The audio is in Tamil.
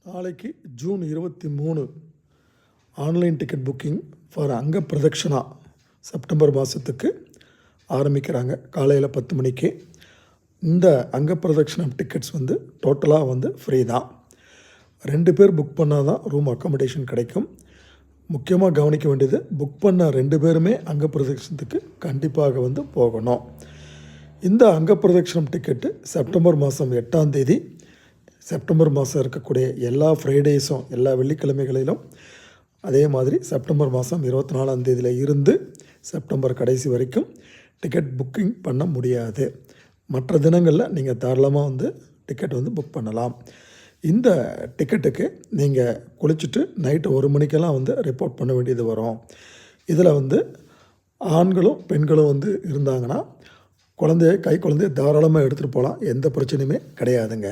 நாளைக்கு June 23 online ticket booking for அங்க பிரதக்ஷனா செப்டம்பர் மாதத்துக்கு ஆரம்பிக்கிறாங்க. காலையில் 10 மணிக்கு. இந்த அங்க பிரதக்ஷனம் டிக்கெட்ஸ் டோட்டலாக ஃப்ரீ தான். 2 பேர் புக் பண்ணால் தான் ரூம் அக்காமடேஷன் கிடைக்கும். முக்கியமாக கவனிக்க வேண்டியது, புக் பண்ண 2 பேருமே அங்க பிரதக்ஷனத்துக்கு கண்டிப்பாக போகணும். இந்த அங்க பிரதக்ஷனம் டிக்கெட்டு செப்டம்பர் மாதம் 8ஆம் தேதி, செப்டம்பர் மாதம் இருக்கக்கூடிய எல்லா ஃப்ரைடேஸும், எல்லா வெள்ளிக்கிழமைகளிலும், அதே மாதிரி செப்டம்பர் மாதம் 24ஆம் தேதியில் இருந்து செப்டம்பர் கடைசி வரைக்கும் டிக்கெட் புக்கிங் பண்ண முடியாது. மற்ற தினங்களில் நீங்கள் தாராளமாக டிக்கெட் புக் பண்ணலாம். இந்த டிக்கெட்டுக்கு நீங்கள் குளிச்சுட்டு நைட்டு 1 மணிக்கெல்லாம் ரிப்போர்ட் பண்ண வேண்டியது வரும். இதில் ஆண்களும் பெண்களும் இருந்தாங்கன்னா கை குழந்தைய தாராளமாக எடுத்துகிட்டு போகலாம். எந்த பிரச்சனையுமே கிடையாதுங்க.